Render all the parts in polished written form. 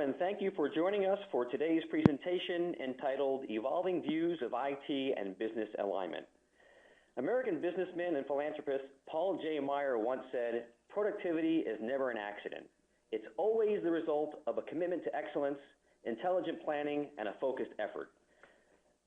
and thank you for joining us for today's presentation entitled Evolving Views of IT and Business Alignment. American businessman and philanthropist Paul J. Meyer once said, "Productivity is never an accident. It's always the result of a commitment to excellence, intelligent planning, and a focused effort."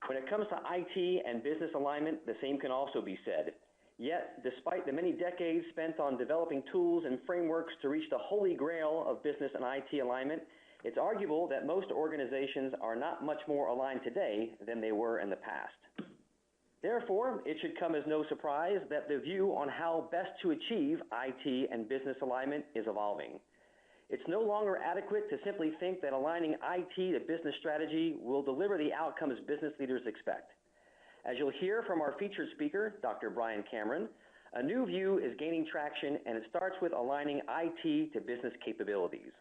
When it comes to IT and business alignment, the same can also be said. Yet, despite the many decades spent on developing tools and frameworks to reach the holy grail of business and IT alignment, it's arguable that most organizations are not much more aligned today than they were in the past. Therefore, it should come as no surprise that the view on how best to achieve IT and business alignment is evolving. It's no longer adequate to simply think that aligning IT to business strategy will deliver the outcomes business leaders expect. As you'll hear from our featured speaker, Dr. Brian Cameron, a new view is gaining traction, and it starts with aligning IT to business capabilities.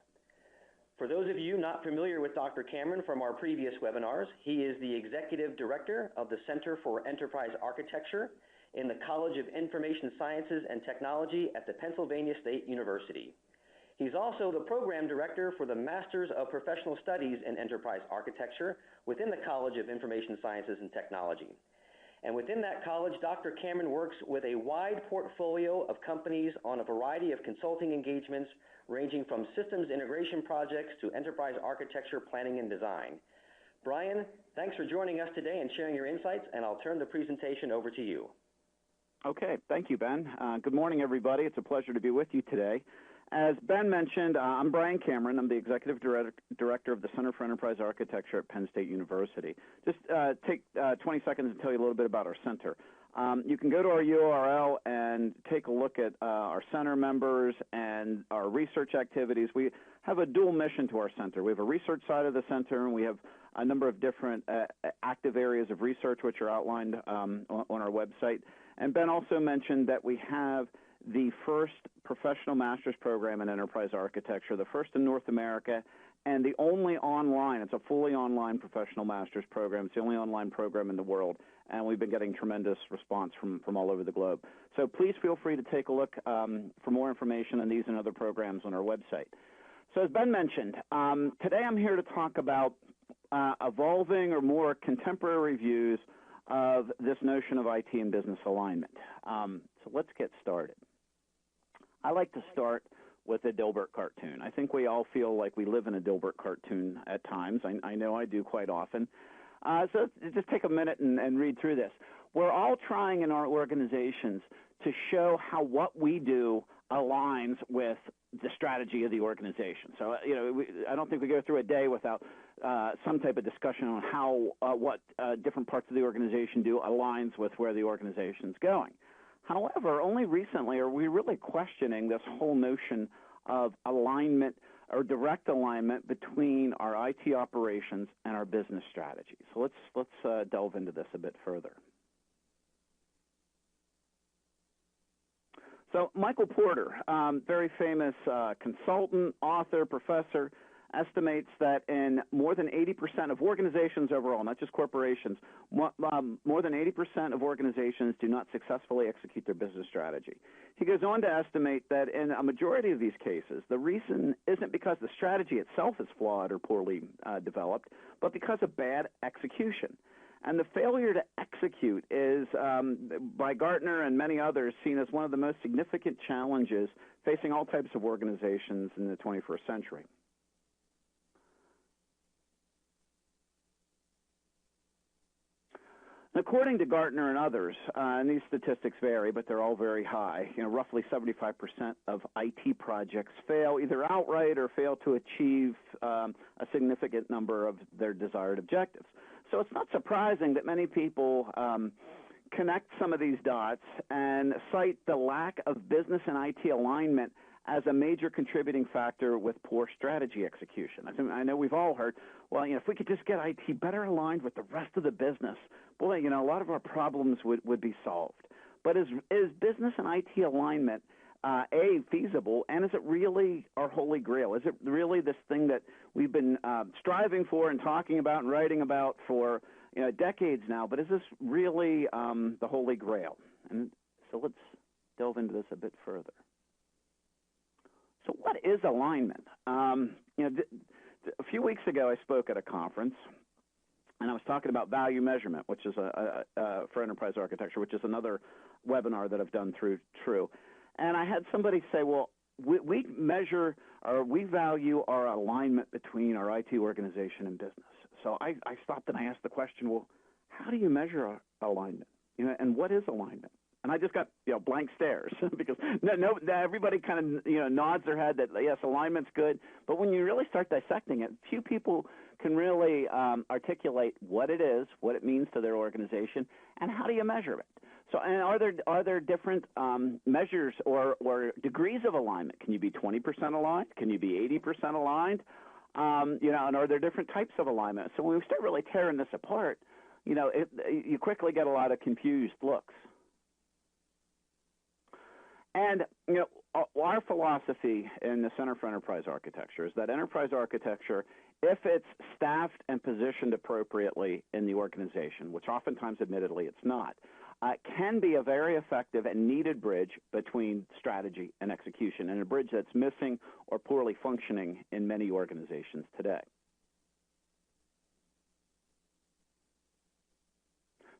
For those of you not familiar with Dr. Cameron from our previous webinars, he is the Executive Director of the Center for Enterprise Architecture in the College of Information Sciences and Technology at the Pennsylvania State University. He's also the Program Director for the Masters of Professional Studies in Enterprise Architecture within the College of Information Sciences and Technology. And within that college, Dr. Cameron works with a wide portfolio of companies on a variety of consulting engagements ranging from systems integration projects to enterprise architecture planning and design. Brian, thanks for joining us today and sharing your insights, and I'll turn the presentation over to you. Okay, thank you, Ben. Good morning, everybody. It's a pleasure to be with you today. As Ben mentioned, I'm Brian Cameron. I'm the Executive Director of the Center for Enterprise Architecture at Penn State University. Just take 20 seconds to tell you a little bit about our center. You can go to our URL and take a look at our center members and our research activities. We have a dual mission to our center. We have a research side of the center, and we have a number of different active areas of research which are outlined on our website. And Ben also mentioned that we have the first professional master's program in enterprise architecture, the first in North America, and the only online, it's a fully online professional master's program. It's the only online program in the world, and we've been getting tremendous response from all over the globe. So please feel free to take a look for more information on these and other programs on our website. So as Ben mentioned, today I'm here to talk about evolving or more contemporary views of this notion of IT and business alignment. So let's get started. I like to start with a Dilbert cartoon. I think we all feel like we live in a Dilbert cartoon at times. I know I do quite often. So just take a minute and read through this. We're all trying in our organizations to show how what we do aligns with the strategy of the organization. So, I don't think we go through a day without some type of discussion on how what different parts of the organization do aligns with where the organization's going. However, only recently are we really questioning this whole notion of alignment or direct alignment between our IT operations and our business strategy. So let's delve into this a bit further. So Michael Porter, very famous consultant, author, professor, estimates that in more than 80% of organizations overall, not just corporations, more than 80% of organizations do not successfully execute their business strategy. He goes on to estimate that in a majority of these cases, the reason isn't because the strategy itself is flawed or poorly developed, but because of bad execution. And the failure to execute is, by Gartner and many others, seen as one of the most significant challenges facing all types of organizations in the 21st century. According to Gartner and others, and these statistics vary, but they're all very high, roughly 75% of IT projects fail either outright or fail to achieve a significant number of their desired objectives. So it's not surprising that many people connect some of these dots and cite the lack of business and IT alignment as a major contributing factor with poor strategy execution. I know we've all heard, well, if we could just get IT better aligned with the rest of the business, boy, a lot of our problems would be solved. But is business and IT alignment, A, feasible, and is it really our holy grail? Is it really this thing that we've been striving for and talking about and writing about for decades now, but is this really the holy grail? And so let's delve into this a bit further. So what is alignment? A few weeks ago, I spoke at a conference, and I was talking about value measurement, which is for enterprise architecture, which is another webinar that I've done through True. And I had somebody say, well, we measure or we value our alignment between our IT organization and business. So I stopped and I asked the question, well, how do you measure alignment? And what is alignment? And I just got blank stares because everybody kind of nods their head that yes, alignment's good, but when you really start dissecting it, few people can really articulate what it is, what it means to their organization, and how do you measure it. So, and are there different measures or degrees of alignment? Can you be 20% aligned? Can you be 80% aligned? And are there different types of alignment? So when we start really tearing this apart, you quickly get a lot of confused looks. And our philosophy in the Center for Enterprise Architecture is that enterprise architecture, if it's staffed and positioned appropriately in the organization, which oftentimes, admittedly, it's not, can be a very effective and needed bridge between strategy and execution, and a bridge that's missing or poorly functioning in many organizations today.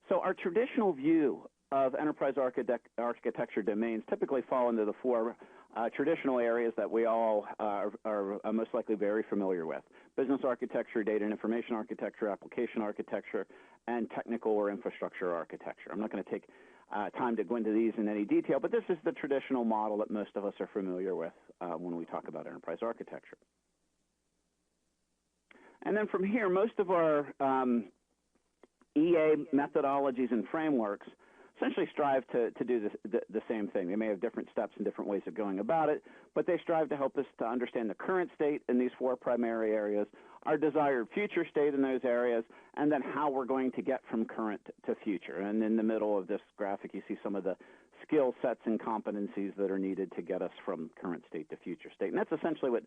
So our traditional view of enterprise architecture domains typically fall into the four traditional areas that we all are most likely very familiar with: business architecture, data and information architecture, application architecture, and technical or infrastructure architecture. I'm not going to take time to go into these in any detail, but this is the traditional model that most of us are familiar with when we talk about enterprise architecture. And then from here, most of our EA methodologies and frameworks essentially strive to do the same thing. They may have different steps and different ways of going about it, but they strive to help us to understand the current state in these four primary areas, our desired future state in those areas, and then how we're going to get from current to future. And in the middle of this graphic, you see some of the skill sets and competencies that are needed to get us from current state to future state. And that's essentially what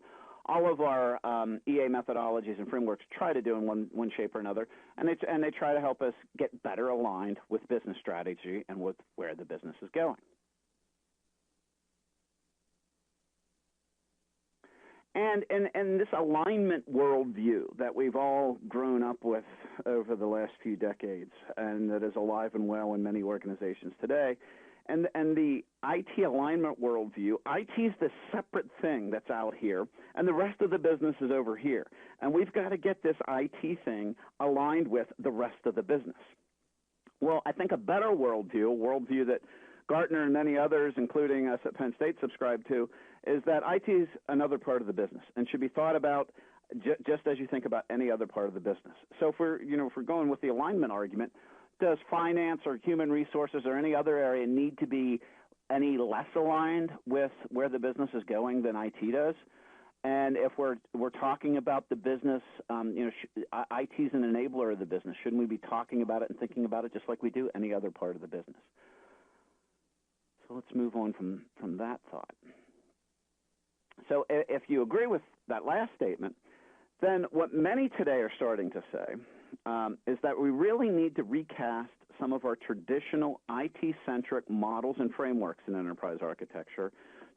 all of our EA methodologies and frameworks try to do in one shape or another, and they try to help us get better aligned with business strategy and with where the business is going. And this alignment worldview that we've all grown up with over the last few decades, and that is alive and well in many organizations today, and the IT alignment worldview, IT is the separate thing that's out here, and the rest of the business is over here. And we've got to get this IT thing aligned with the rest of the business. Well, I think a better worldview, a worldview that Gartner and many others, including us at Penn State, subscribe to, is that IT is another part of the business and should be thought about just as you think about any other part of the business. So if we're going with the alignment argument, does finance or human resources or any other area need to be any less aligned with where the business is going than IT does? And if we're talking about the business, IT is an enabler of the business. Shouldn't we be talking about it and thinking about it just like we do any other part of the business? So let's move on from that thought. So if you agree with that last statement, then what many today are starting to say is that we really need to recast some of our traditional IT-centric models and frameworks in enterprise architecture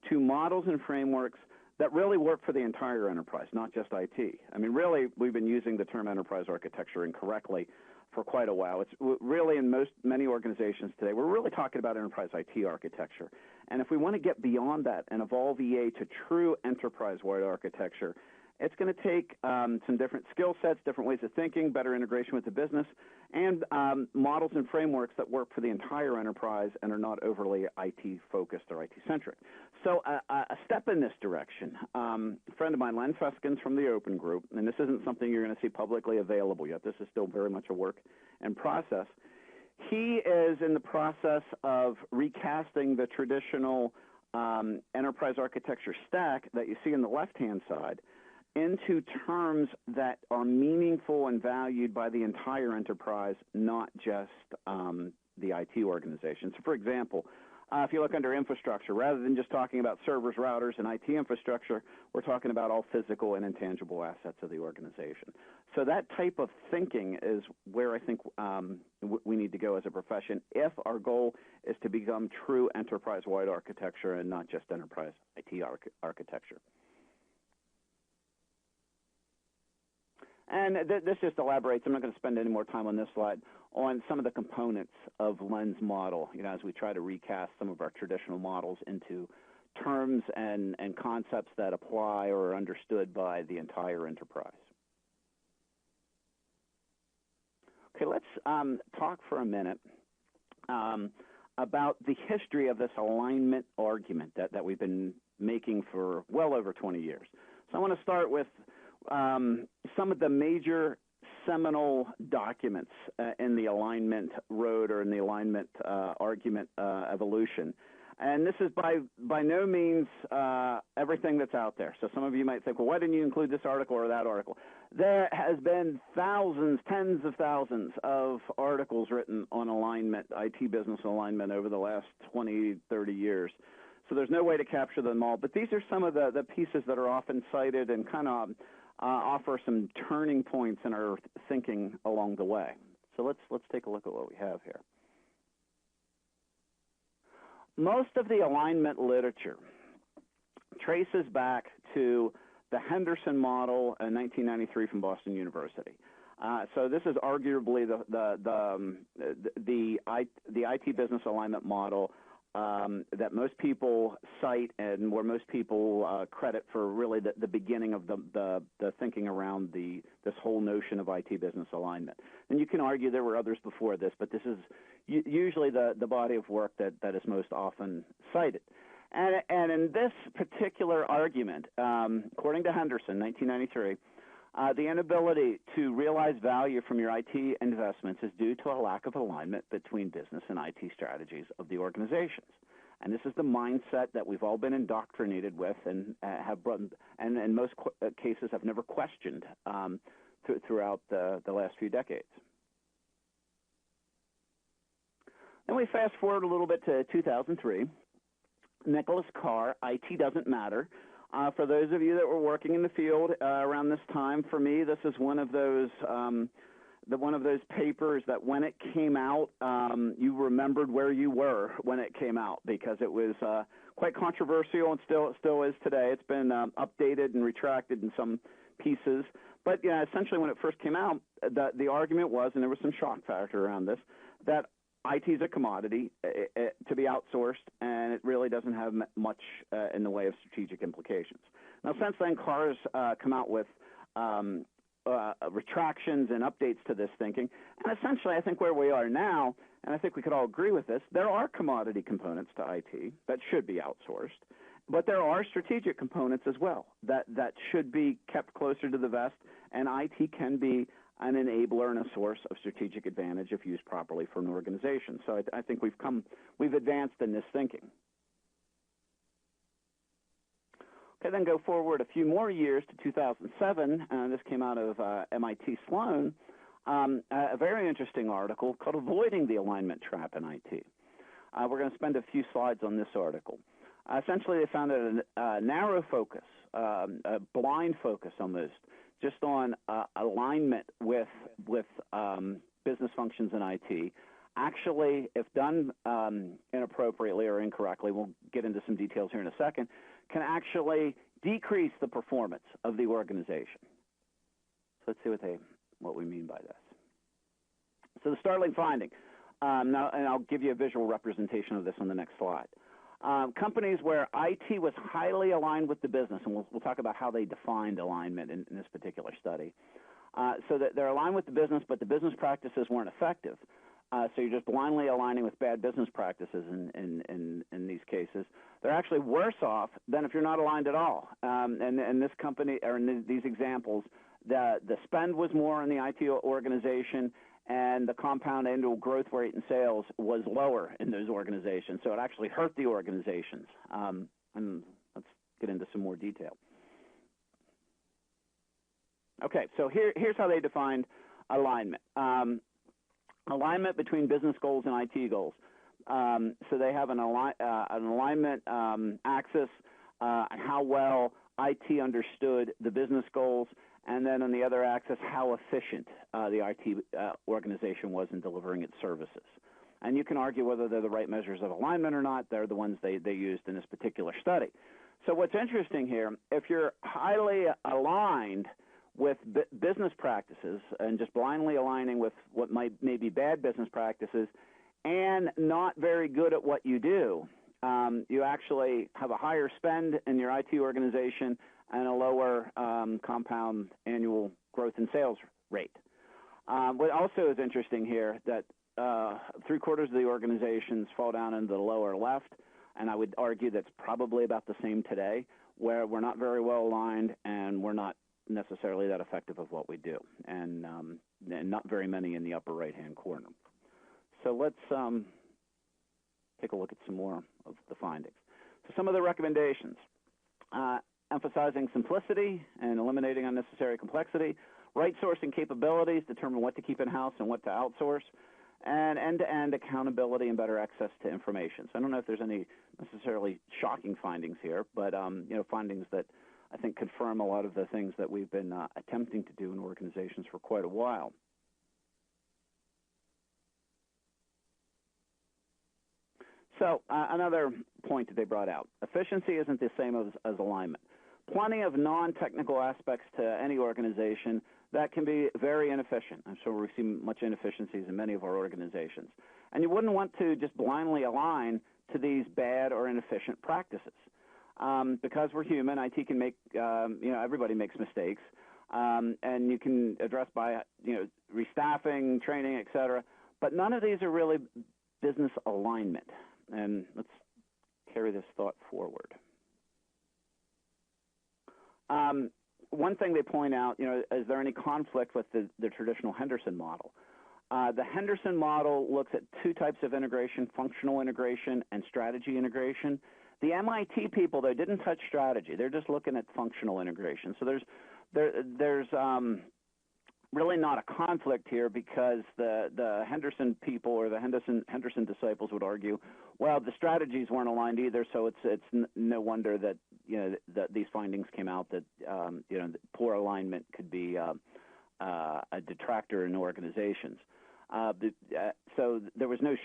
to models and frameworks that really work for the entire enterprise, not just IT. I mean, really, we've been using the term enterprise architecture incorrectly for quite a while. It's really in many organizations today, we're really talking about enterprise IT architecture. And if we want to get beyond that and evolve EA to true enterprise-wide architecture, it's going to take some different skill sets, different ways of thinking, better integration with the business, and models and frameworks that work for the entire enterprise and are not overly IT-focused or IT-centric. So a step in this direction, a friend of mine, Len Feskins from the Open Group, and this isn't something you're going to see publicly available yet. This is still very much a work in process. He is in the process of recasting the traditional enterprise architecture stack that you see on the left-hand side into terms that are meaningful and valued by the entire enterprise, not just the IT organization. So, for example, if you look under infrastructure, rather than just talking about servers, routers, and IT infrastructure, we're talking about all physical and intangible assets of the organization. So that type of thinking is where I think we need to go as a profession if our goal is to become true enterprise-wide architecture and not just enterprise IT architecture. And this just elaborates, I'm not going to spend any more time on this slide, on some of the components of Lens model, as we try to recast some of our traditional models into terms and concepts that apply or are understood by the entire enterprise. Okay, let's talk for a minute about the history of this alignment argument that we've been making for well over 20 years. So I want to start with some of the major seminal documents in the alignment road or in the alignment argument evolution. And this is by no means everything that's out there. So some of you might think, well, why didn't you include this article or that article? There has been thousands, tens of thousands of articles written on alignment, IT business alignment over the last 20, 30 years. So there's no way to capture them all. But these are some of the pieces that are often cited and kind of offer some turning points in our thinking along the way. So let's take a look at what we have here. Most of the alignment literature traces back to the Henderson model in 1993 from Boston University. So this is arguably the IT business alignment model that most people cite and where most people credit for really the beginning of the thinking around this whole notion of IT business alignment. And you can argue there were others before this, but this is usually the body of work that is most often cited. And in this particular argument, according to Henderson, 1993, the inability to realize value from your IT investments is due to a lack of alignment between business and IT strategies of the organizations. And this is the mindset that we've all been indoctrinated with and have brought, and in most cases have never questioned throughout the last few decades. Then we fast forward a little bit to 2003. Nicholas Carr, IT Doesn't Matter. For those of you that were working in the field around this time, for me, this is one of those papers that when it came out, you remembered where you were when it came out because it was quite controversial and still is today. It's been updated and retracted in some pieces. But essentially when it first came out, the argument was, and there was some shock factor around this, that IT is a commodity to be outsourced, and it really doesn't have much in the way of strategic implications. Now, since then, Carr's come out with retractions and updates to this thinking, and essentially I think where we are now, and I think we could all agree with this, there are commodity components to IT that should be outsourced, but there are strategic components as well that should be kept closer to the vest, and IT can be an enabler and a source of strategic advantage if used properly for an organization. So I think we've advanced in this thinking. Okay, then go forward a few more years to 2007. This came out of MIT Sloan, a very interesting article called Avoiding the Alignment Trap in IT. We're going to spend a few slides on this article. Essentially, they found that a narrow focus, a blind focus almost, just on alignment with business functions in IT, actually, if done inappropriately or incorrectly, we'll get into some details here in a second, can actually decrease the performance of the organization. So let's see what we mean by this. So the startling finding, now, and I'll give you a visual representation of this on the next slide. Companies where IT was highly aligned with the business, and we'll talk about how they defined alignment in this particular study, so that they're aligned with the business, but the business practices weren't effective. So you're just blindly aligning with bad business practices in these cases. They're actually worse off than if you're not aligned at all. And this company, or in these examples, the spend was more in the IT organization, and the compound annual growth rate in sales was lower in those organizations. So it actually hurt the organizations. And let's get into some more detail. Okay, so here's how they defined alignment. Alignment between business goals and IT goals. So they have an alignment axis, how well IT understood the business goals, and then on the other axis, how efficient the IT organization was in delivering its services. And you can argue whether they're the right measures of alignment or not. They're the ones they used in this particular study. So what's interesting here, if you're highly aligned with business practices and just blindly aligning with what may be bad business practices and not very good at what you do, you actually have a higher spend in your IT organization and a lower compound annual growth in sales rate. What also is interesting here that 3/4 of the organizations fall down into the lower left, and I would argue that's probably about the same today, where we're not very well aligned and we're not necessarily that effective of what we do, and not very many in the upper right-hand corner. So let's take a look at some more of the findings. So some of the recommendations, emphasizing simplicity and eliminating unnecessary complexity, right sourcing capabilities, determine what to keep in-house and what to outsource, and end-to-end accountability and better access to information. So I don't know if there's any necessarily shocking findings here, but findings that I think confirm a lot of the things that we've been attempting to do in organizations for quite a while. So another point that they brought out, efficiency isn't the same as alignment. Plenty of non-technical aspects to any organization that can be very inefficient. I'm sure we've seen much inefficiencies in many of our organizations. And you wouldn't want to just blindly align to these bad or inefficient practices. Because we're human, IT can make, everybody makes mistakes. And you can address by, restaffing, training, et cetera. But none of these are really business alignment. And let's carry this thought forward. One thing they point out, is there any conflict with the traditional Henderson model? The Henderson model looks at two types of integration, functional integration and strategy integration. The MIT people, though, didn't touch strategy. They're just looking at functional integration. So there's really not a conflict here, because the Henderson people or the Henderson disciples would argue, well, the strategies weren't aligned either, so it's no wonder that that these findings came out that poor alignment could be a detractor in organizations. So there was no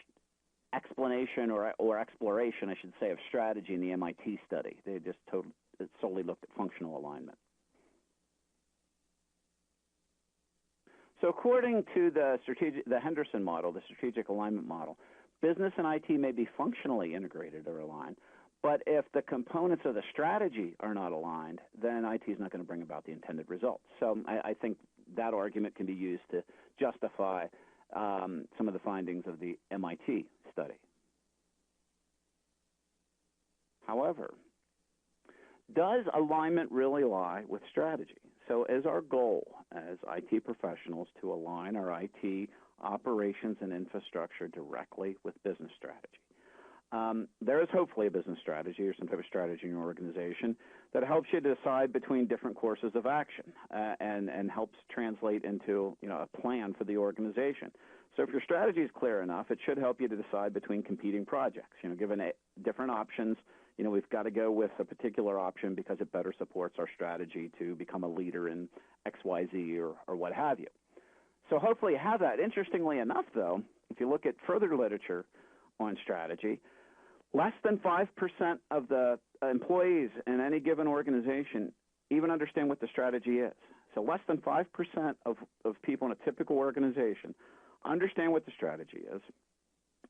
explanation or exploration, I should say, of strategy in the MIT study. They just solely looked at functional alignment. So according to the Henderson model, the strategic alignment model, business and IT may be functionally integrated or aligned, but if the components of the strategy are not aligned, then IT is not going to bring about the intended results. So I think that argument can be used to justify some of the findings of the MIT study. However, does alignment really lie with strategy? So is our goal as IT professionals to align our IT operations and infrastructure directly with business strategy? There is hopefully a business strategy or some type of strategy in your organization that helps you decide between different courses of action and helps translate into a plan for the organization. So if your strategy is clear enough, it should help you to decide between competing projects. Given different options, we've got to go with a particular option because it better supports our strategy to become a leader in XYZ or what have you. So hopefully you have that. Interestingly enough, though, if you look at further literature on strategy, less than 5% of the employees in any given organization even understand what the strategy is. So less than 5% of people in a typical organization understand what the strategy is.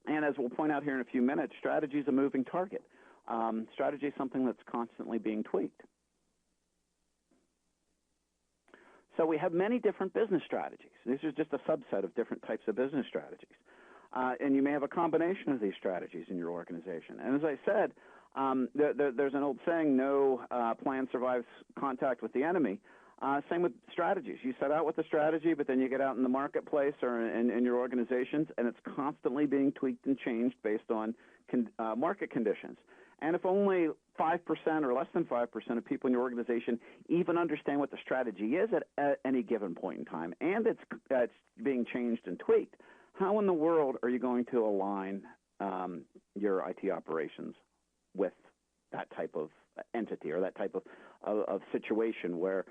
And as we'll point out here in a few minutes, strategy is a moving target. Strategy is something that's constantly being tweaked. So we have many different business strategies. This is just a subset of different types of business strategies. And you may have a combination of these strategies in your organization. And as I said, there's an old saying, no plan survives contact with the enemy. Same with strategies. You set out with a strategy, but then you get out in the marketplace or in your organizations, and it's constantly being tweaked and changed based on market conditions. And if only 5% or less than 5% of people in your organization even understand what the strategy is at any given point in time, and it's being changed and tweaked, how in the world are you going to align your IT operations with that type of entity or that type of situation where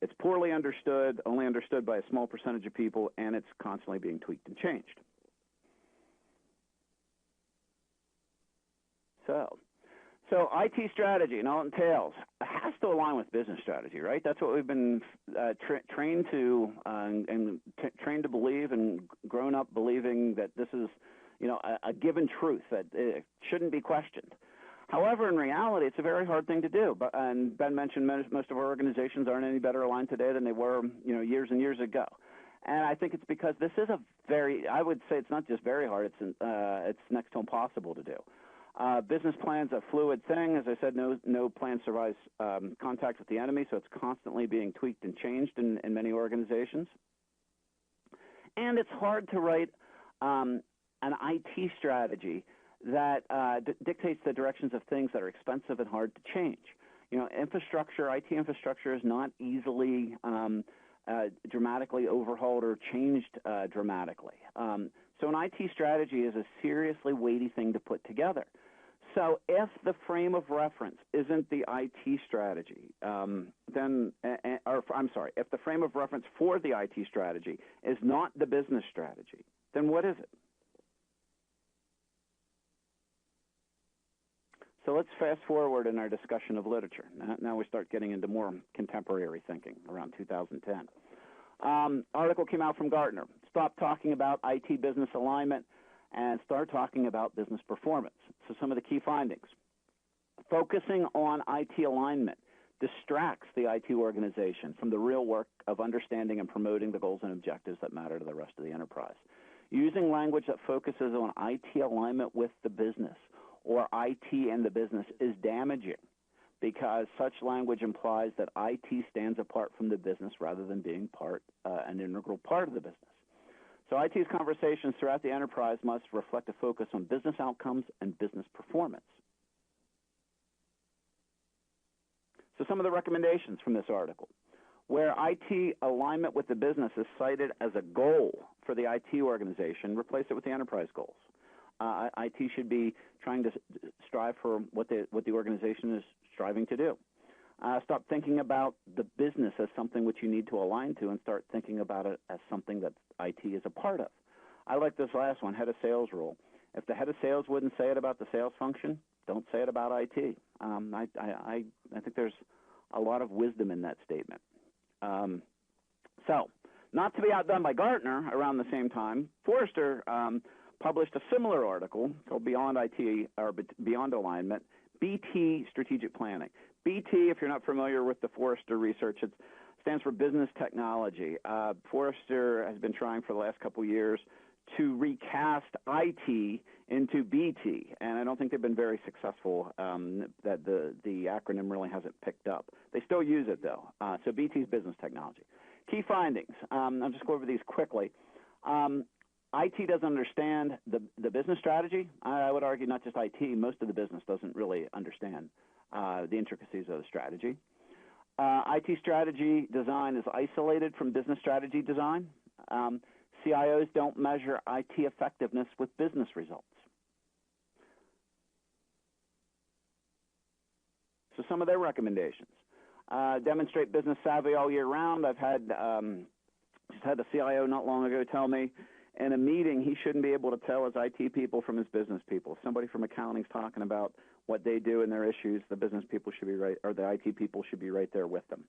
it's poorly understood, only understood by a small percentage of people, and it's constantly being tweaked and changed? So So IT strategy and all it entails has to align with business strategy, right? That's what we've been trained to trained to believe and grown up believing that this is, a given truth that it shouldn't be questioned. However, in reality, it's a very hard thing to do. And Ben mentioned most of our organizations aren't any better aligned today than they were, years and years ago. And I think it's because this is I would say it's not just very hard, it's next to impossible to do. Business plan's a fluid thing. As I said, no plan survives contact with the enemy, so it's constantly being tweaked and changed in many organizations. And it's hard to write an IT strategy that dictates the directions of things that are expensive and hard to change. IT infrastructure is not easily dramatically overhauled or changed dramatically. So an IT strategy is a seriously weighty thing to put together. So if the frame of reference isn't the IT strategy, if the frame of reference for the IT strategy is not the business strategy, then what is it? So let's fast forward in our discussion of literature. Now we start getting into more contemporary thinking around 2010. Article came out from Gartner. Stop talking about IT business alignment and start talking about business performance. So some of the key findings. Focusing on IT alignment distracts the IT organization from the real work of understanding and promoting the goals and objectives that matter to the rest of the enterprise. Using language that focuses on IT alignment with the business or IT and the business is damaging because such language implies that IT stands apart from the business rather than being an integral part of the business. So IT's conversations throughout the enterprise must reflect a focus on business outcomes and business performance. So some of the recommendations from this article, where IT alignment with the business is cited as a goal for the IT organization, replace it with the enterprise goals. IT should be trying to strive for what the organization is striving to do. Stop thinking about the business as something which you need to align to and start thinking about it as something that IT is a part of. I like this last one, head of sales rule. If the head of sales wouldn't say it about the sales function, don't say it about IT. I think there's a lot of wisdom in that statement. So, not to be outdone by Gartner around the same time, Forrester published a similar article called Beyond IT, or Beyond Alignment, BT Strategic Planning. BT, if you're not familiar with the Forrester research, it stands for Business Technology. Forrester has been trying for the last couple of years to recast IT into BT, and I don't think they've been very successful, that the acronym really hasn't picked up. They still use it, though. So BT is Business Technology. Key findings. I'll just go over these quickly. IT doesn't understand the business strategy. I would argue not just IT. Most of the business doesn't really understand the intricacies of the strategy. IT strategy design is isolated from business strategy design. CIOs don't measure IT effectiveness with business results. So some of their recommendations. Demonstrate business savvy all year round. I've had just had a CIO not long ago tell me in a meeting he shouldn't be able to tell his IT people from his business people. If somebody from accounting's talking about what they do and their issues, the business people should be right, or the IT people should be right there with them.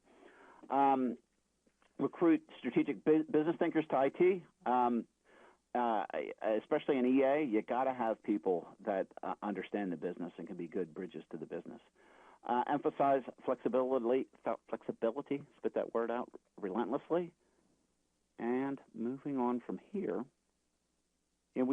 Recruit strategic business thinkers to IT. Especially in EA, you got to have people that understand the business and can be good bridges to the business. Emphasize flexibility, spit that word out, relentlessly. And moving on from here, I'm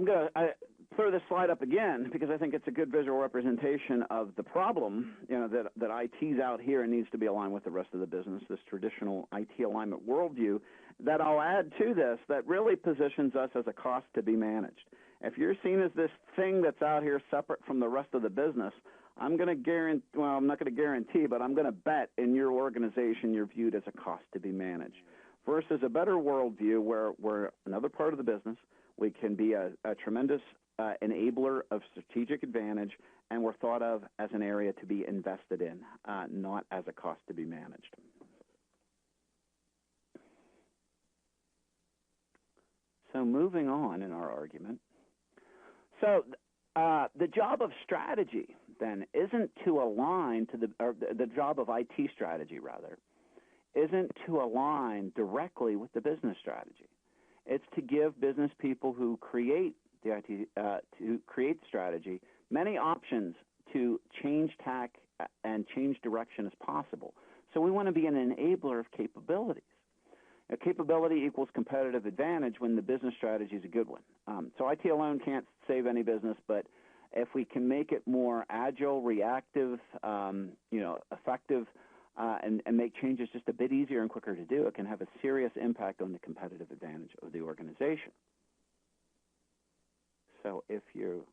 going to throw this slide up again because I think it's a good visual representation of the problem, that IT's out here and needs to be aligned with the rest of the business, this traditional IT alignment worldview that I'll add to this that really positions us as a cost to be managed. If you're seen as this thing that's out here separate from the rest of the business, I'm not going to guarantee, but I'm going to bet in your organization you're viewed as a cost to be managed versus a better worldview where we're another part of the business. We can be a tremendous enabler of strategic advantage, and we're thought of as an area to be invested in, not as a cost to be managed. So moving on in our argument. So The job of strategy, then, isn't to align to the job of IT strategy, rather, isn't to align directly with the business strategy. It's to give business people who create the IT, to create strategy, many options to change tack and change direction as possible. So we want to be an enabler of capabilities. A capability equals competitive advantage when the business strategy is a good one. So IT alone can't save any business, but if we can make it more agile, reactive, effective, and make changes just a bit easier and quicker to do, it can have a serious impact on the competitive advantage of the organization. So if you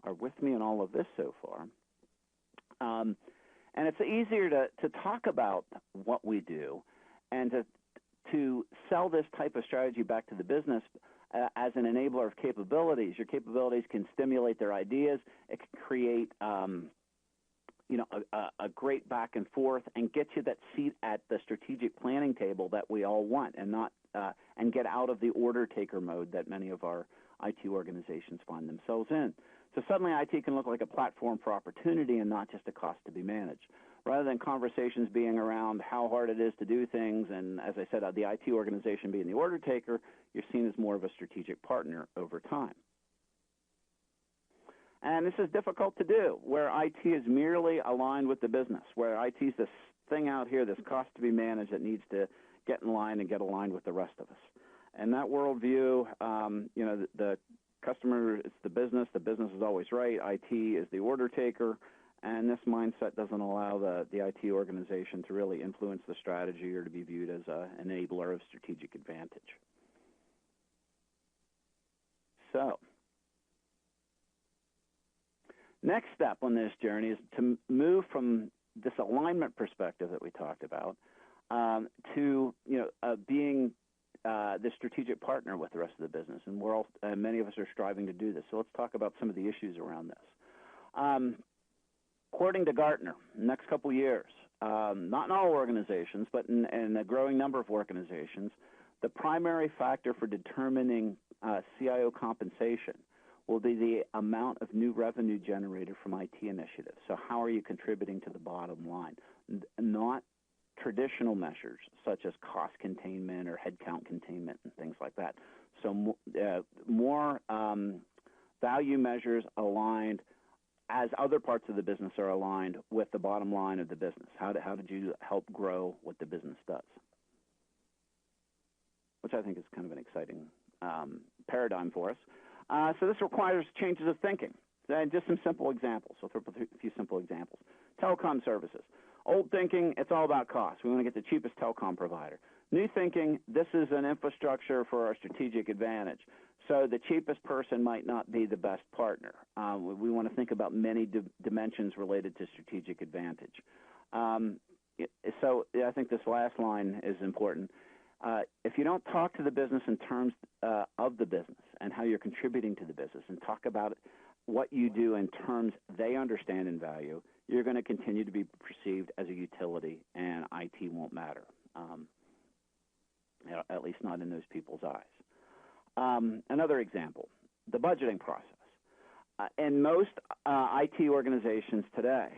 are with me in all of this so far, and it's easier to talk about what we do and to sell this type of strategy back to the business as an enabler of capabilities. Your capabilities can stimulate their ideas. It can create a great back and forth and get you that seat at the strategic planning table that we all want, and not and get out of the order taker mode that many of our IT organizations find themselves in. So suddenly IT can look like a platform for opportunity and not just a cost to be managed. Rather than conversations being around how hard it is to do things and, as I said, the IT organization being the order taker, you're seen as more of a strategic partner over time. And this is difficult to do, where IT is merely aligned with the business, where IT is this thing out here, this cost to be managed that needs to get in line and get aligned with the rest of us. And that worldview, the customer is the business is always right, IT is the order taker, and this mindset doesn't allow the IT organization to really influence the strategy or to be viewed as an enabler of strategic advantage. So, next step on this journey is to move from this alignment perspective that we talked about to being the strategic partner with the rest of the business, and many of us are striving to do this. So let's talk about some of the issues around this. According to Gartner, in the next couple of years, not in all organizations, but in a growing number of organizations, the primary factor for determining CIO compensation will be the amount of new revenue generated from IT initiatives. So how are you contributing to the bottom line? Not traditional measures such as cost containment or headcount containment and things like that. So more value measures aligned as other parts of the business are aligned with the bottom line of the business. How did you help grow what the business does? Which I think is kind of an exciting paradigm for us. So this requires changes of thinking. Just some simple examples. So I'll throw a few simple examples. Telecom services. Old thinking, it's all about cost. We want to get the cheapest telecom provider. New thinking, this is an infrastructure for our strategic advantage. So the cheapest person might not be the best partner. We want to think about many dimensions related to strategic advantage. So I think this last line is important. If you don't talk to the business in terms of the business and how you're contributing to the business and talk about what you do in terms they understand and value, you're going to continue to be perceived as a utility, and IT won't matter, at least not in those people's eyes. Another example, the budgeting process. In most IT organizations today,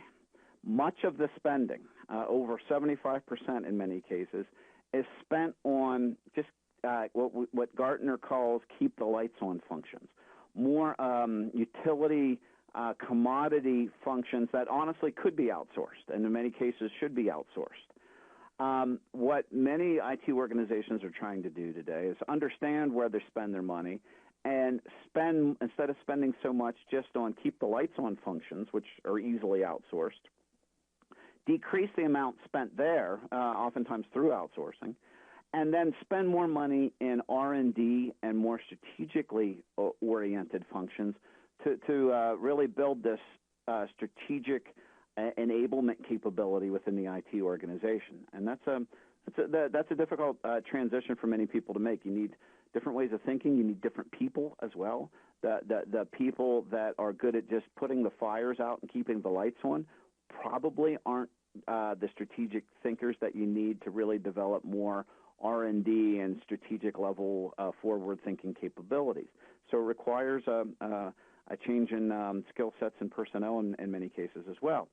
much of the spending, over 75% in many cases, is spent on just what Gartner calls keep the lights on functions, more utility commodity functions that honestly could be outsourced and in many cases should be outsourced. What many IT organizations are trying to do today is understand where they spend their money and spend, instead of spending so much just on keep the lights on functions, which are easily outsourced, decrease the amount spent there, oftentimes through outsourcing, and then spend more money in R&D and more strategically oriented functions to really build this strategic enablement capability within the IT organization. And that's a difficult transition for many people to make. You need different ways of thinking. You need different people as well. The people that are good at just putting the fires out and keeping the lights on probably aren't the strategic thinkers that you need to really develop more R&D and strategic level forward-thinking capabilities. So it requires a a change in skill sets and personnel in many cases as well.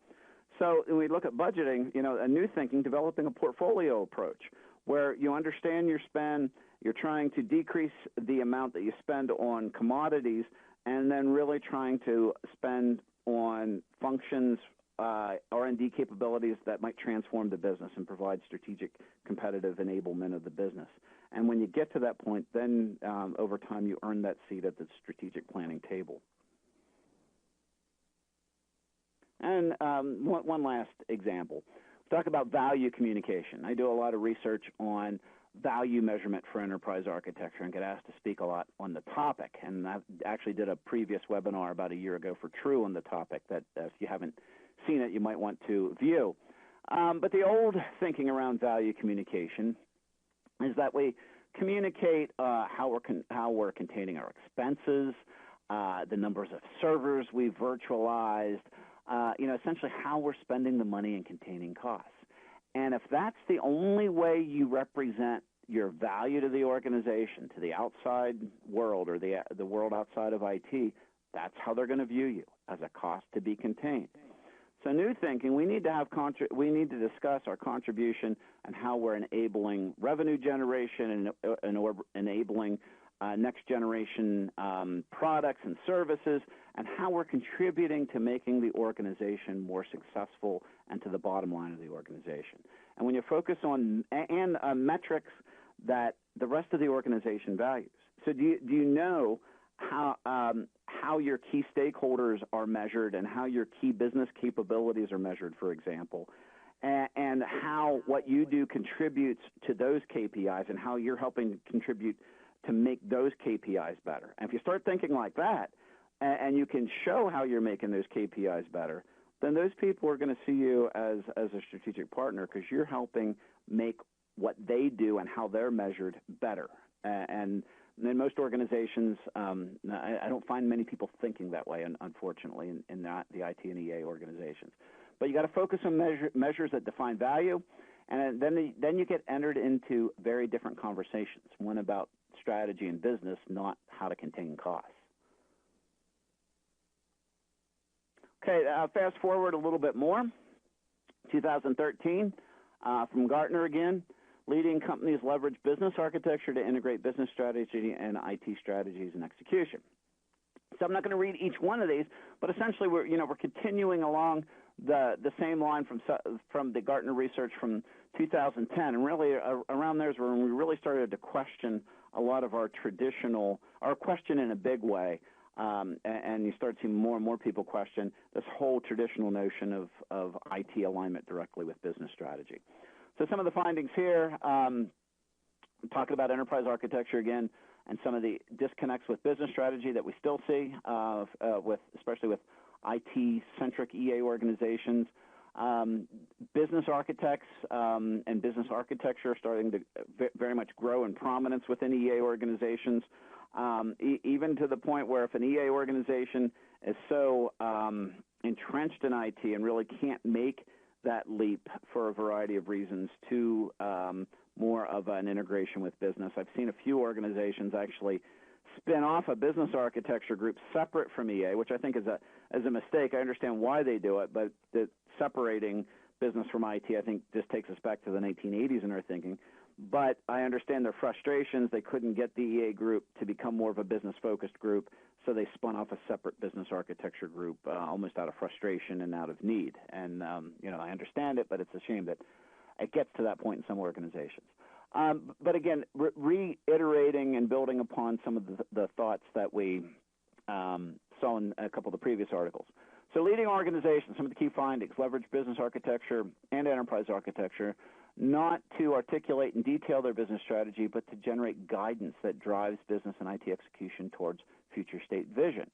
So when we look at budgeting, a new thinking, developing a portfolio approach where you understand your spend, you're trying to decrease the amount that you spend on commodities, and then really trying to spend on functions, R&D capabilities that might transform the business and provide strategic competitive enablement of the business. And when you get to that point, then over time you earn that seat at the strategic planning table. And one last example. Talk about value communication. I do a lot of research on value measurement for enterprise architecture and get asked to speak a lot on the topic. And I actually did a previous webinar about a year ago for True on the topic that if you haven't seen it, you might want to view. But the old thinking around value communication is that we communicate how we're containing our expenses, the numbers of servers we virtualized, essentially how we're spending the money and containing costs. And if that's the only way you represent your value to the organization, to the outside world or the world outside of IT, that's how they're going to view you, as a cost to be contained. So new thinking, we need to discuss our contribution and how we're enabling revenue generation and enabling next generation products and services, and how we're contributing to making the organization more successful and to the bottom line of the organization. And when you focus on metrics that the rest of the organization values. So do you know how your key stakeholders are measured and how your key business capabilities are measured, for example, and how what you do contributes to those KPIs and how you're helping contribute to make those KPIs better? And if you start thinking like that, and you can show how you're making those KPIs better, then those people are going to see you as a strategic partner because you're helping make what they do and how they're measured better. And in most organizations, I don't find many people thinking that way, unfortunately, in the IT and EA organizations. But you got to focus on measures that define value, and then you get entered into very different conversations, one about strategy and business, not how to contain costs. Okay, fast forward a little bit more. 2013, from Gartner again, leading companies leverage business architecture to integrate business strategy and IT strategies and execution. So I'm not going to read each one of these, but essentially we're continuing along the same line from the Gartner research from 2010, and really around there is when we really started to question a lot of our question in a big way, and you start seeing more and more people question this whole traditional notion of IT alignment directly with business strategy. So some of the findings here, talking about enterprise architecture again, and some of the disconnects with business strategy that we still see, especially with IT-centric EA organizations. Business architects and business architecture are starting to very much grow in prominence within EA organizations, even to the point where if an EA organization is so entrenched in IT and really can't make that leap for a variety of reasons to more of an integration with business. I've seen a few organizations actually spin off a business architecture group separate from EA, which I think is a mistake. I understand why they do it, but separating business from IT, I think, just takes us back to the 1980s in our thinking. But I understand their frustrations. They couldn't get the EA group to become more of a business-focused group, so they spun off a separate business architecture group almost out of frustration and out of need. And, I understand it, but it's a shame that it gets to that point in some organizations. But again, reiterating and building upon some of the thoughts that we saw in a couple of the previous articles. So leading organizations, some of the key findings, leverage business architecture and enterprise architecture, not to articulate in detail their business strategy, but to generate guidance that drives business and IT execution towards future state vision.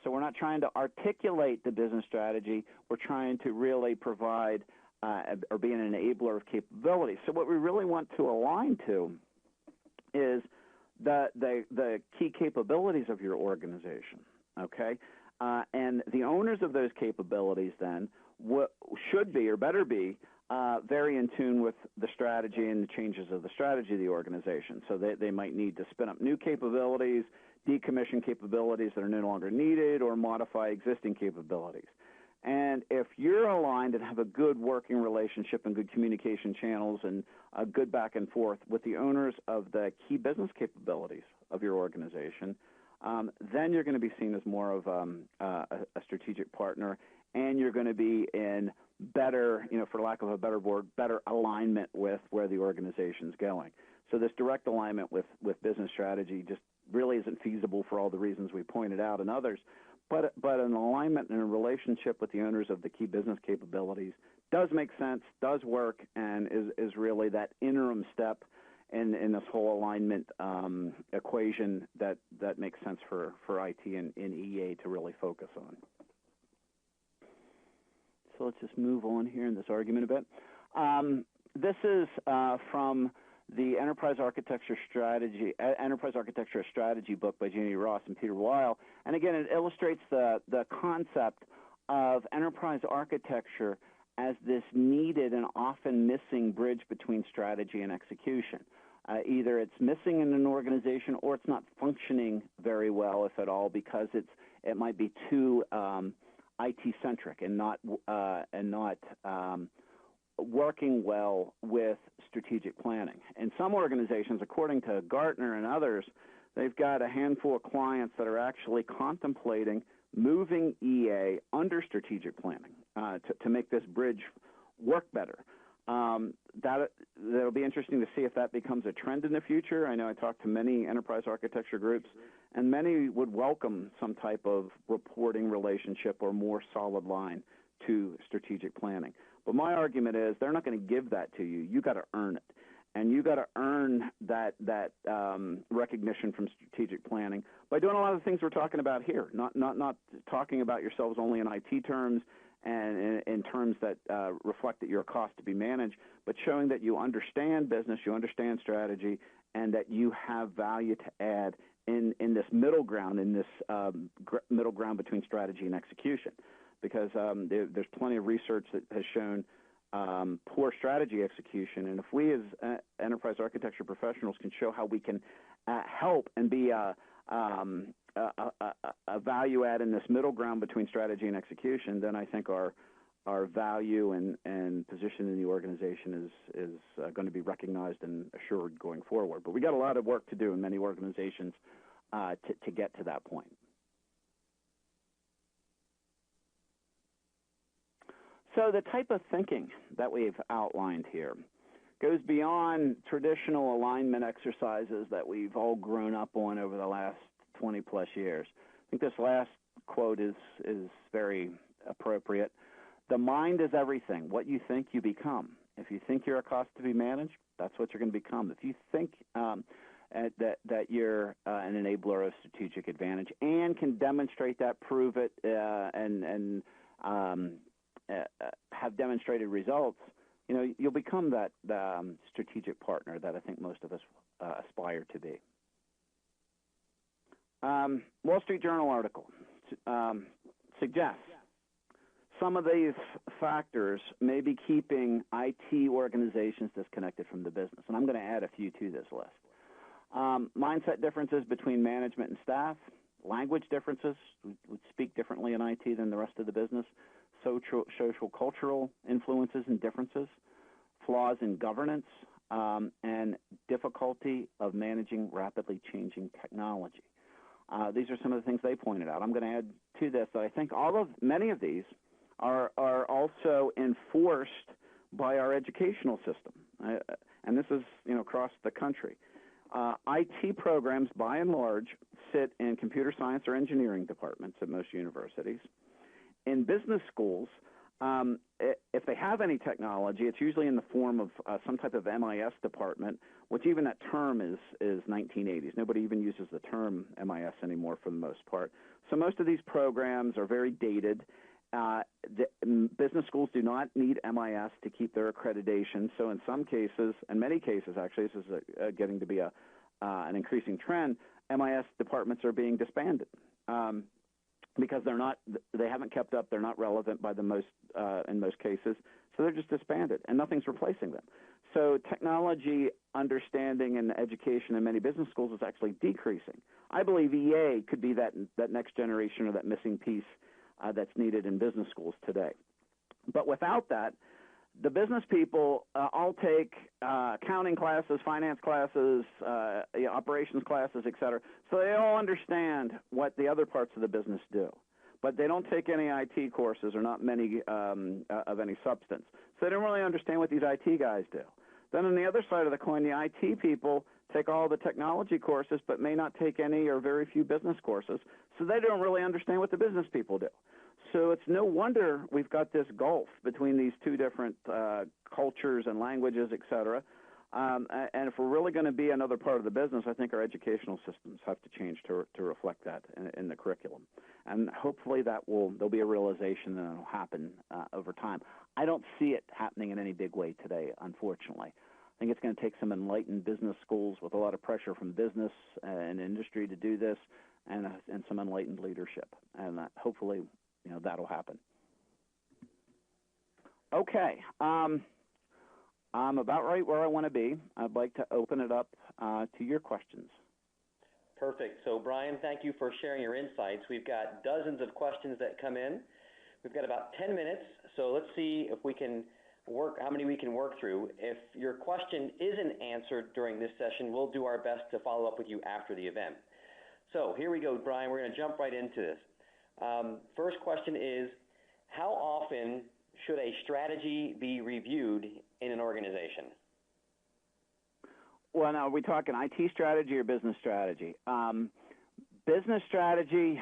So we're not trying to articulate the business strategy. We're trying to really provide or be an enabler of capability. So what we really want to align to is the key capabilities of your organization, okay? And the owners of those capabilities then should be or better be very in tune with the strategy and the changes of the strategy of the organization. So they might need to spin up new capabilities, decommission capabilities that are no longer needed, or modify existing capabilities. And if you're aligned and have a good working relationship and good communication channels and a good back and forth with the owners of the key business capabilities of your organization, then you're going to be seen as more of a strategic partner, and you're going to be in better, for lack of a better word, better alignment with where the organization's going. So this direct alignment with business strategy just really isn't feasible for all the reasons we pointed out and others. But an alignment and a relationship with the owners of the key business capabilities does make sense, does work, and is really that interim step in this whole alignment equation that makes sense for IT and EA to really focus on. So let's just move on here in this argument a bit. This is from the Enterprise Architecture Strategy book by Janie Ross and Peter Weil. And again, it illustrates the concept of enterprise architecture as this needed and often missing bridge between strategy and execution. Either it's missing in an organization or it's not functioning very well, if at all, because it might be too IT-centric and not working well with strategic planning. In some organizations, according to Gartner and others, they've got a handful of clients that are actually contemplating moving EA under strategic planning to make this bridge work better. That'll be interesting to see if that becomes a trend in the future. I know I talked to many enterprise architecture groups, and many would welcome some type of reporting relationship or more solid line to strategic planning. But my argument is they're not going to give that to you. You got to earn it, and you got to earn that recognition from strategic planning by doing a lot of the things we're talking about here. Not talking about yourselves only in IT terms and in terms that reflect that you're a cost to be managed, but showing that you understand business, you understand strategy, and that you have value to add in this middle ground, middle ground between strategy and execution. Because there's plenty of research that has shown poor strategy execution. And if we as enterprise architecture professionals can show how we can help and be a value add in this middle ground between strategy and execution, then I think our value and position in the organization is going to be recognized and assured going forward. But we got a lot of work to do in many organizations to get to that point. So the type of thinking that we've outlined here goes beyond traditional alignment exercises that we've all grown up on over the last 20-plus years. I think this last quote is very appropriate. The mind is everything. What you think, you become. If you think you're a cost to be managed, that's what you're going to become. If you think that you're an enabler of strategic advantage and can demonstrate that, prove it, and have demonstrated results, you'll become that strategic partner that I think most of us aspire to be. Wall Street Journal article suggests some of these factors may be keeping IT organizations disconnected from the business, and I'm going to add a few to this list. Mindset differences between management and staff, language differences, we speak differently in IT than the rest of the business, social cultural influences and differences, flaws in governance, and difficulty of managing rapidly changing technology. These are some of the things they pointed out. I'm going to add to this that I think many of these are also enforced by our educational system, and this is across the country. IT programs, by and large, sit in computer science or engineering departments at most universities. In business schools, if they have any technology, it's usually in the form of some type of MIS department, which even that term is 1980s. Nobody even uses the term MIS anymore for the most part. So most of these programs are very dated. Business schools do not need MIS to keep their accreditation. So in some cases, in many cases actually, this is getting to be an increasing trend, MIS departments are being disbanded. Because they haven't kept up, they're not relevant in most cases. So they're just disbanded, and nothing's replacing them. So technology understanding and education in many business schools is actually decreasing. I believe EA could be that next generation or that missing piece that's needed in business schools today. But without that, the business people all take accounting classes, finance classes, operations classes, et cetera, so they all understand what the other parts of the business do. But they don't take any IT courses or not many of any substance. So they don't really understand what these IT guys do. Then on the other side of the coin, the IT people take all the technology courses but may not take any or very few business courses, so they don't really understand what the business people do. So it's no wonder we've got this gulf between these two different cultures and languages, et cetera. And if we're really going to be another part of the business, I think our educational systems have to change to reflect that in the curriculum. And hopefully there'll be a realization that it'll happen over time. I don't see it happening in any big way today, unfortunately. I think it's going to take some enlightened business schools with a lot of pressure from business and industry to do this, and some enlightened leadership. And hopefully, that'll happen. Okay. I'm about right where I want to be. I'd like to open it up to your questions. Perfect. So, Brian, thank you for sharing your insights. We've got dozens of questions that come in. We've got about 10 minutes, so let's see if we can how many we can work through. If your question isn't answered during this session, we'll do our best to follow up with you after the event. So here we go, Brian. We're going to jump right into this. First question is, how often should a strategy be reviewed in an organization? Well, now, are we talking IT strategy or business strategy? Business strategy,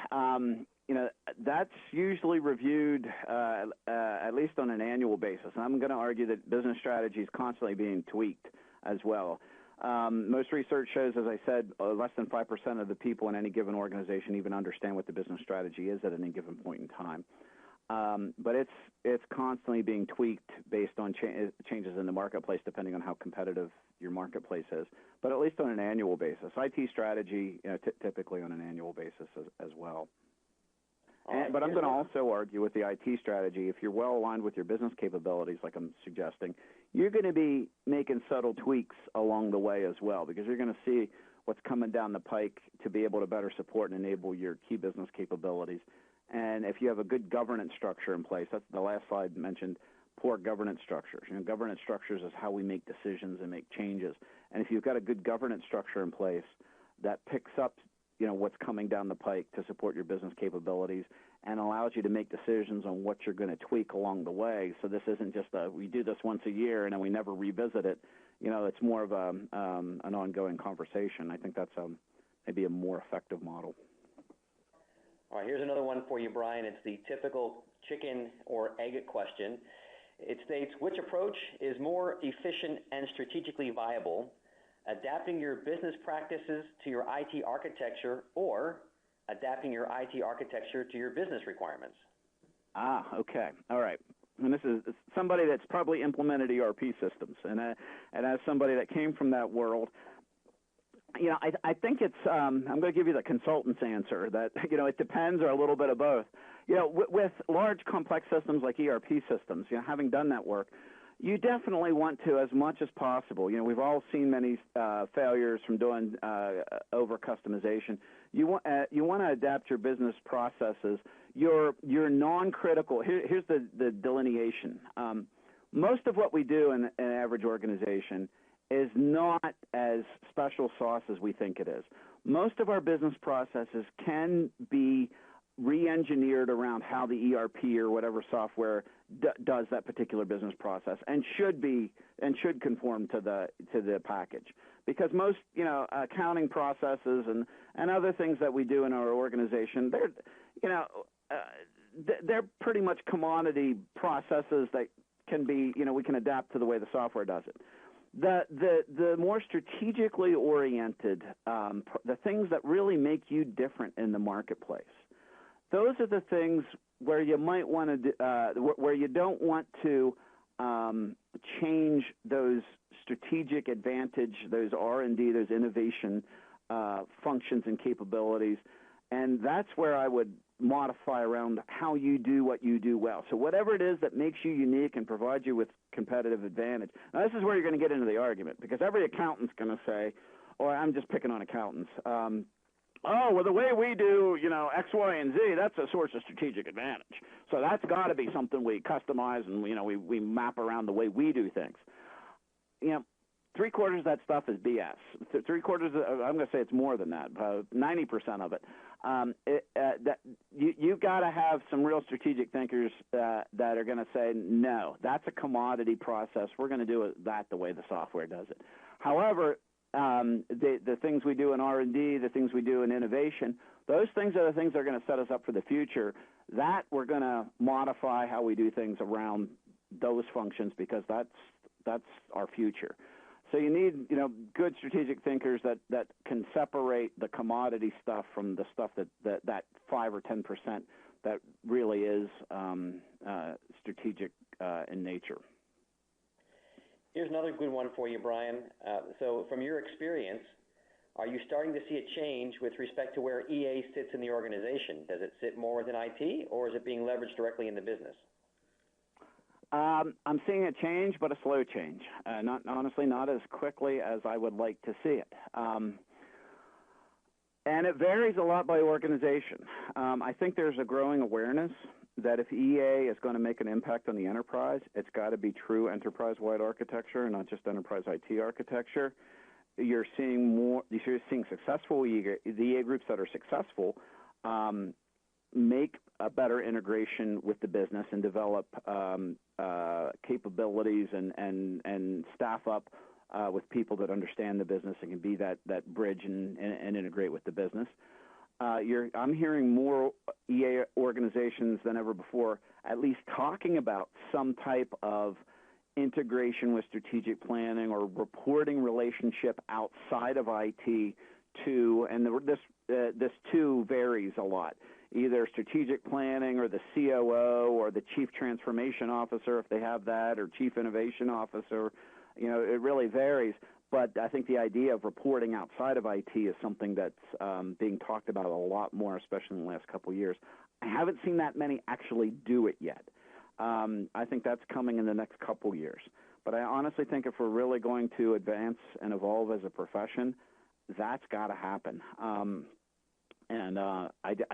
that's usually reviewed at least on an annual basis. And I'm going to argue that business strategy is constantly being tweaked as well. Most research shows, as I said, less than 5% of the people in any given organization even understand what the business strategy is at any given point in time. But it's constantly being tweaked based on changes in the marketplace, depending on how competitive your marketplace is. But at least on an annual basis, IT strategy, typically on an annual basis as well. But I'm going to also argue with the IT strategy, if you're well aligned with your business capabilities, like I'm suggesting, you're going to be making subtle tweaks along the way as well, because you're going to see what's coming down the pike to be able to better support and enable your key business capabilities. And if you have a good governance structure in place, that's the last slide mentioned, poor governance structures. Governance structures is how we make decisions and make changes. And if you've got a good governance structure in place that picks up what's coming down the pike to support your business capabilities and allows you to make decisions on what you're going to tweak along the way. So this isn't just we do this once a year and then we never revisit it. It's more of an ongoing conversation. I think that's maybe a more effective model. All right, here's another one for you, Brian. It's the typical chicken or egg question. It states, which approach is more efficient and strategically viable, adapting your business practices to your IT architecture or adapting your IT architecture to your business requirements? Okay. All right. And this is somebody that's probably implemented ERP systems. And as somebody that came from that world, I think it's, I'm going to give you the consultant's answer that, it depends or a little bit of both. With large complex systems like ERP systems, having done that work, you definitely want to, as much as possible. We've all seen many failures from doing over-customization. You want to adapt your business processes. Your non-critical, here's the delineation. Most of what we do in an average organization is not as special sauce as we think it is. Most of our business processes can be re-engineered around how the ERP or whatever software does that particular business process, and should conform to the package. Because most accounting processes and other things that we do in our organization, they're pretty much commodity processes that can be we can adapt to the way the software does it. The more strategically oriented, the things that really make you different in the marketplace, those are the things where you might want to, where you don't want to change those strategic advantage, those R&D, those innovation functions and capabilities. And that's where I would modify around how you do what you do well. So whatever it is that makes you unique and provides you with competitive advantage. Now, this is where you're going to get into the argument, because every accountant's going to say, or I'm just picking on accountants, oh, well, the way we do, X, Y, and Z, that's a source of strategic advantage. So that's got to be something we customize and, we map around the way we do things. Three-quarters of that stuff is BS. Three-quarters, I'm going to say it's more than that, 90% of it. You've got to have some real strategic thinkers that are going to say, no, that's a commodity process. We're going to do that the way the software does it. However, the things we do in R&D, the things we do in innovation, those things are the things that are going to set us up for the future. That we're going to modify how we do things around those functions, because that's our future. So you need, good strategic thinkers that can separate the commodity stuff from the stuff that 5 or 10% that really is strategic in nature. Here's another good one for you, Brian. So from your experience, are you starting to see a change with respect to where EA sits in the organization? Does it sit more within IT, or is it being leveraged directly in the business? I'm seeing a change, but a slow change. Honestly, not as quickly as I would like to see it. And it varies a lot by organization. I think there's a growing awareness that if EA is going to make an impact on the enterprise, it's got to be true enterprise-wide architecture, not just enterprise IT architecture. You're seeing successful EA groups that are successful make a better integration with the business and develop capabilities and staff up with people that understand the business and can be that bridge and integrate with the business. I'm hearing more EA organizations than ever before at least talking about some type of integration with strategic planning or reporting relationship outside of IT and this too varies a lot. Either strategic planning or the COO or the Chief Transformation Officer, if they have that, or Chief Innovation Officer. It really varies. But I think the idea of reporting outside of IT is something that's being talked about a lot more, especially in the last couple of years. I haven't seen that many actually do it yet. I think that's coming in the next couple of years. But I honestly think if we're really going to advance and evolve as a profession, that's got to happen. I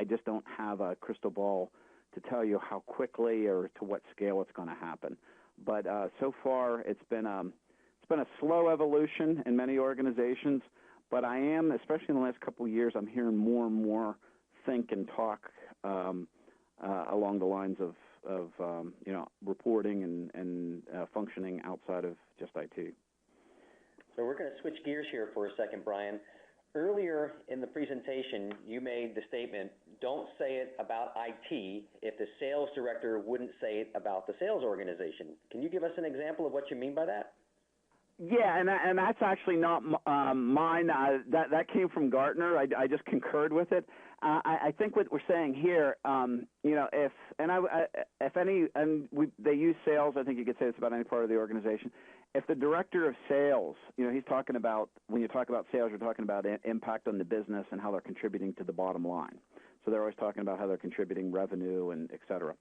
just don't have a crystal ball to tell you how quickly or to what scale it's going to happen. But so far, it's been a slow evolution in many organizations. But I am, especially in the last couple of years, I'm hearing more and more think and talk along the lines of reporting and functioning outside of just IT. So we're going to switch gears here for a second, Brian. Earlier in the presentation, you made the statement, don't say it about IT if the sales director wouldn't say it about the sales organization. Can you give us an example of what you mean by that? Yeah, and that's actually not mine. That came from Gartner. I just concurred with it. I think what we're saying here, they use sales. I think you could say this about any part of the organization. If the director of sales, he's talking about, when you talk about sales, you're talking about impact on the business and how they're contributing to the bottom line. So they're always talking about how they're contributing revenue and et cetera.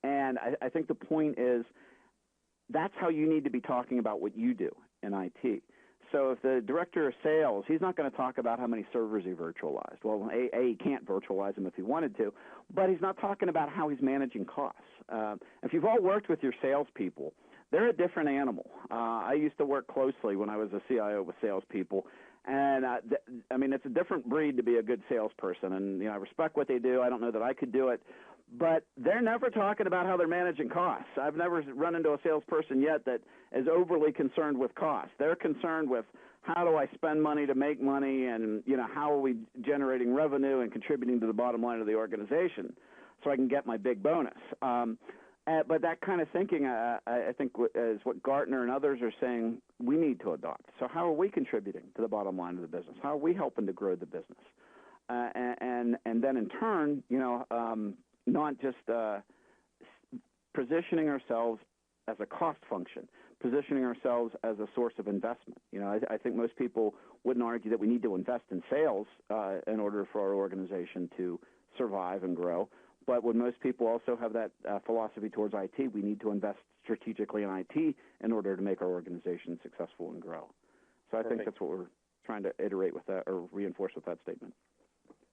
And I think the point is that's how you need to be talking about what you do in IT. So if the director of sales, he's not going to talk about how many servers he virtualized. Well, he can't virtualize them if he wanted to, but he's not talking about how he's managing costs. If you've all worked with your salespeople, they're a different animal. I used to work closely when I was a CIO with salespeople, and it's a different breed to be a good salesperson. And I respect what they do. I don't know that I could do it, but they're never talking about how they're managing costs. I've never run into a salesperson yet that is overly concerned with costs. They're concerned with how do I spend money to make money, and how are we generating revenue and contributing to the bottom line of the organization, so I can get my big bonus. But that kind of thinking, I think, is what Gartner and others are saying we need to adopt. So how are we contributing to the bottom line of the business? How are we helping to grow the business? And then in turn, not just positioning ourselves as a cost function, positioning ourselves as a source of investment. I think most people wouldn't argue that we need to invest in sales in order for our organization to survive and grow. But when most people also have that philosophy towards IT, we need to invest strategically in IT in order to make our organization successful and grow. So I think that's what we're trying to iterate with that or reinforce with that statement.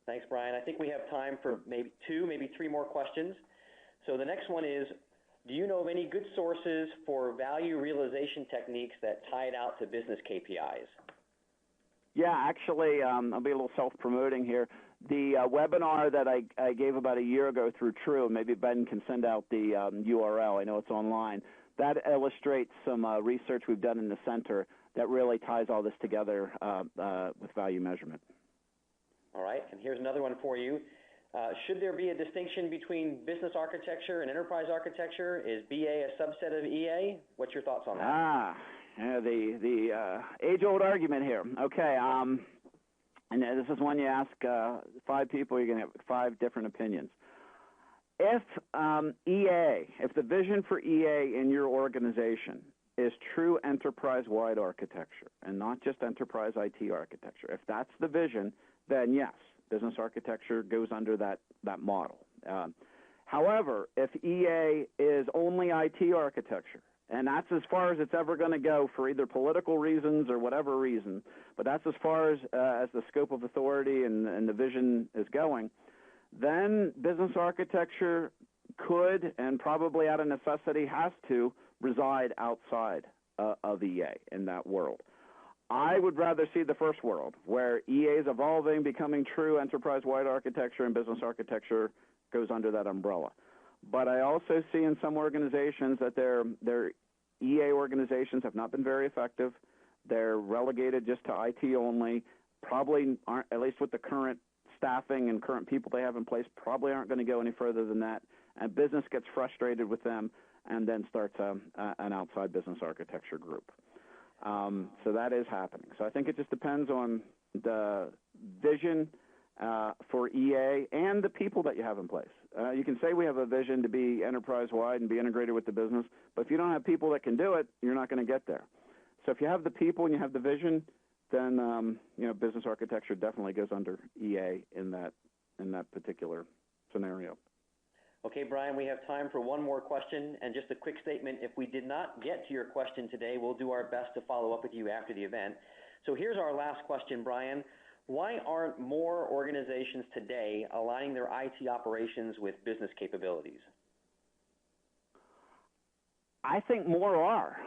Thanks, Brian. I think we have time for maybe two, maybe three more questions. So the next one is, do you know of any good sources for value realization techniques that tie it out to business KPIs? Yeah, actually, I'll be a little self-promoting here. The webinar that I gave about a year ago through True, maybe Ben can send out the URL. I know it's online. That illustrates some research we've done in the center that really ties all this together with value measurement. All right, and here's another one for you. Should there be a distinction between business architecture and enterprise architecture? Is BA a subset of EA? What's your thoughts on that? Yeah, the age-old argument here. Okay, and this is one you ask 5 people, you're going to have 5 different opinions. If if the vision for EA in your organization is true enterprise-wide architecture and not just enterprise IT architecture, if that's the vision, then yes, business architecture goes under that model. However, if EA is only IT architecture, and that's as far as it's ever going to go for either political reasons or whatever reason, but that's as far as the scope of authority and the vision is going, then business architecture could and probably out of necessity has to reside outside of EA in that world. I would rather see the first world, where EA is evolving, becoming true enterprise-wide architecture, and business architecture goes under that umbrella. But I also see in some organizations that their EA organizations have not been very effective. They're relegated just to IT only, probably aren't, at least with the current staffing and current people they have in place, probably aren't going to go any further than that. And business gets frustrated with them and then starts an outside business architecture group. So that is happening. So I think it just depends on the vision for EA and the people that you have in place. You can say we have a vision to be enterprise-wide and be integrated with the business, but if you don't have people that can do it, you're not going to get there. So if you have the people and you have the vision, then business architecture definitely goes under EA in that particular scenario. Okay, Brian, we have time for one more question, and just a quick statement. If we did not get to your question today, we'll do our best to follow up with you after the event. So here's our last question, Brian. Why aren't more organizations today aligning their IT operations with business capabilities? I think more are.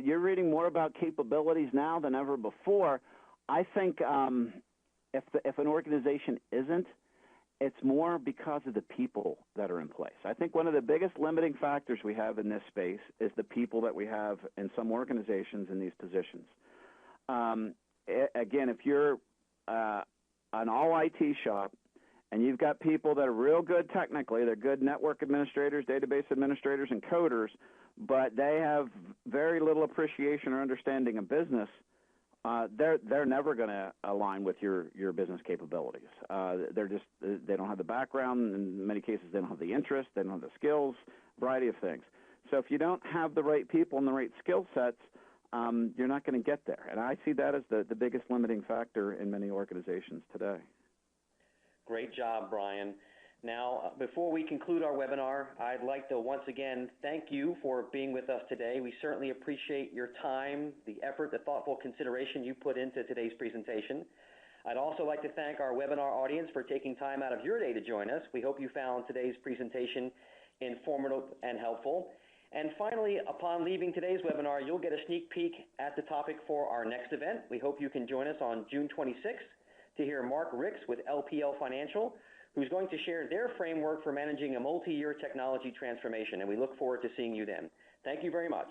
You're reading more about capabilities now than ever before. I think if an organization isn't, it's more because of the people that are in place. I think one of the biggest limiting factors we have in this space is the people that we have in some organizations in these positions. Again, if you're an all-IT shop and you've got people that are real good technically, they're good network administrators, database administrators, and coders, but they have very little appreciation or understanding of business, they're never going to align with your business capabilities. They don't have the background. In many cases, they don't have the interest. They don't have the skills, variety of things. So if you don't have the right people and the right skill sets, you're not going to get there. And I see that as the biggest limiting factor in many organizations today. Great job, Brian. Now, before we conclude our webinar, I'd like to once again thank you for being with us today. We certainly appreciate your time, the effort, the thoughtful consideration you put into today's presentation. I'd also like to thank our webinar audience for taking time out of your day to join us. We hope you found today's presentation informative and helpful. And finally, upon leaving today's webinar, you'll get a sneak peek at the topic for our next event. We hope you can join us on June 26th to hear Mark Ricks with LPL Financial, who's going to share their framework for managing a multi-year technology transformation. And we look forward to seeing you then. Thank you very much.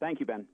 Thank you, Ben.